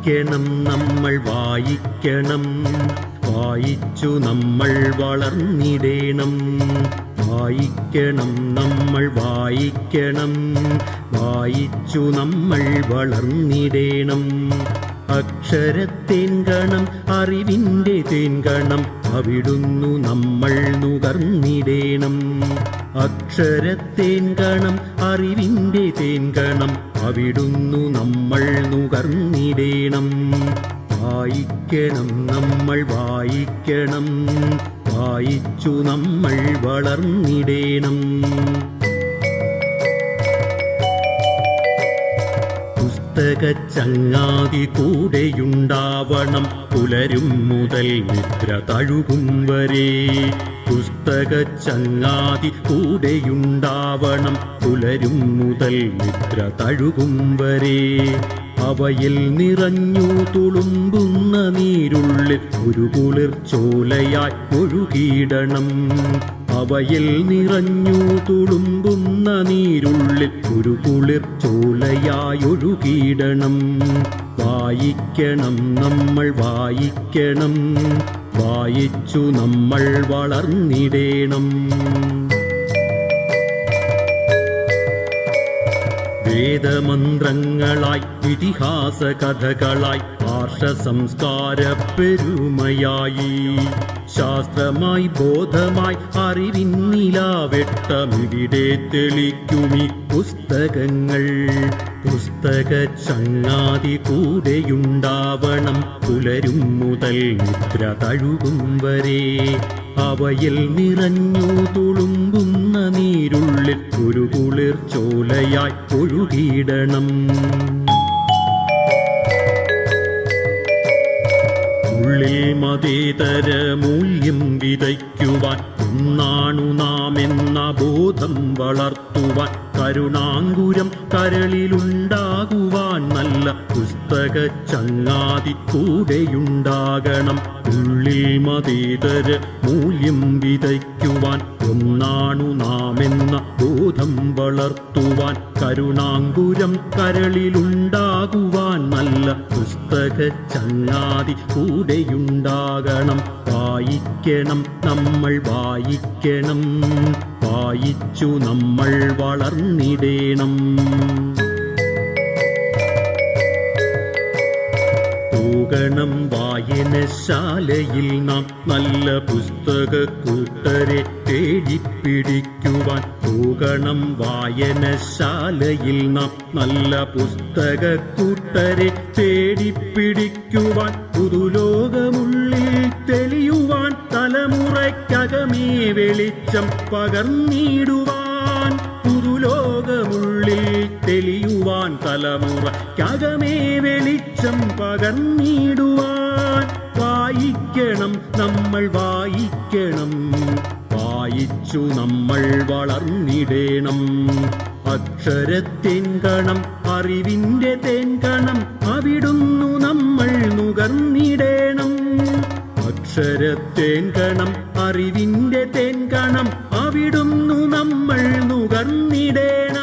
വായിക്കണം നമ്മൾ വായിക്കണം, വായിച്ചു നമ്മൾ വളർന്നിടേണം. വായിക്കണം നമ്മൾ വായിക്കണം, വായിച്ചു നമ്മൾ വളർന്നിടേണം. അക്ഷരത്തേൻകണം അറിവിൻ്റെ തേൻകണം, അവിടുന്നു നമ്മൾ നുകർന്നിടേണം. അക്ഷരത്തേൻകണം അറിവിൻ്റെ തേൻകണം, അവിടുന്നു നമ്മൾ നുകർന്നിടേണം. വായിക്കണം നമ്മൾ വായിക്കണം, വായിച്ചു നമ്മൾ വളർന്നിടേണം. പുസ്തകച്ചങ്ങാതി കൂടെയുണ്ടാവണം, പുലരും മുതൽ നിദ്ര തഴുകും വരെ. പുസ്തകച്ചങ്ങാതി കൂടെയുണ്ടാവണം, പുലരും മുതൽ നിദ്ര തഴുകും വരെ. അവയിൽ നിറഞ്ഞു തുളുമ്പുന്ന നീരുള്ളിൽ ഒരു കുളിർച്ചോലയായി ഒഴുകിയിടണം. അവയിൽ നിറഞ്ഞു തുളുമ്പുന്ന നീരുള്ളിൽ ഒരു കുളിർച്ചോലയായി ഒഴുകിയിടണം. വായിക്കണം നമ്മൾ വായിക്കണം, വായിച്ചു നമ്മൾ വളർന്നിടേണം. വേദമന്ത്രങ്ങളായി ഇതിഹാസ കഥകളായി ആർഷ സംസ്കാര പെരുമയായി, ശാസ്ത്രമായി ബോധമായി അറിവിന്നിലാവെട്ടമിവിടെ തെളിക്കുമി പുസ്തകങ്ങൾ. പുസ്തകച്ചങ്ങാതി കൂടെയുണ്ടാവണം, പുലരും മുതൽ നിദ്ര തഴുകും വരെ. അവയിൽ നിറഞ്ഞു തുളുമ്പുന്ന നീരുള്ളിൽ ഒരു കുളിർച്ചോലയായി ഒഴുകിയിടണം. ഉള്ളിൽ മതേതര മൂല്യം വിതയ്ക്കുവാൻ, ഒന്നാണു നാം എന്ന ബോധം വളർത്തുവാൻ, കരുണാങ്കുരം കരളിലുണ്ടാകുവാൻ നല്ല പുസ്തകച്ചങ്ങാതി കൂടെയുണ്ടാകണം. ഉള്ളിൽ മതേതര മൂല്യം വിതയ്ക്കുവാൻ, ഒന്നാണു നാം എന്ന ബോധം വളർത്തുവാൻ, കരുണാങ്കുരം കരളിലുണ്ടാകുവാൻ നല്ല പുസ്തകച്ചങ്ങാതി കൂടെയുണ്ടാകണം. വായിക്കണം നമ്മൾ വായിക്കണം, വായിച്ചു നമ്മൾ വളർന്നിടേണം. പോകണം വായനശാലയിൽ നാം നല്ല പുസ്തക കൂട്ടരെ തേടിപ്പിടിക്കുവാൻ. പോകണം വായനശാലയിൽ നാം നല്ല പുസ്തക കൂട്ടരെ തേടിപ്പിടിക്കുവാൻ. പുതുലോകമുള്ളിൽ തെളിയുവാൻ, തലമുറയ്ക്കകമേ വെളിച്ചം പകർന്നിടുവാൻ. പുതുലോകമുള്ളിൽ തെളിയുവാൻ, തലമുറയ്ക്കകമേ വെളിച്ചം പകർന്നിടുവാൻ. വായിക്കണം നമ്മൾ വായിക്കണം, വായിച്ചു നമ്മൾ വളർന്നിടേണം. അക്ഷരത്തേൻകണം അറിവിൻ്റെ തേൻകണം, അവിടുന്നു നമ്മൾ നുകർന്നിടേണം. അക്ഷരത്തേൻകണം അറിവിൻ്റെ തേൻകണം, അവിടുന്നു നമ്മൾ നുകർന്നിടേണം.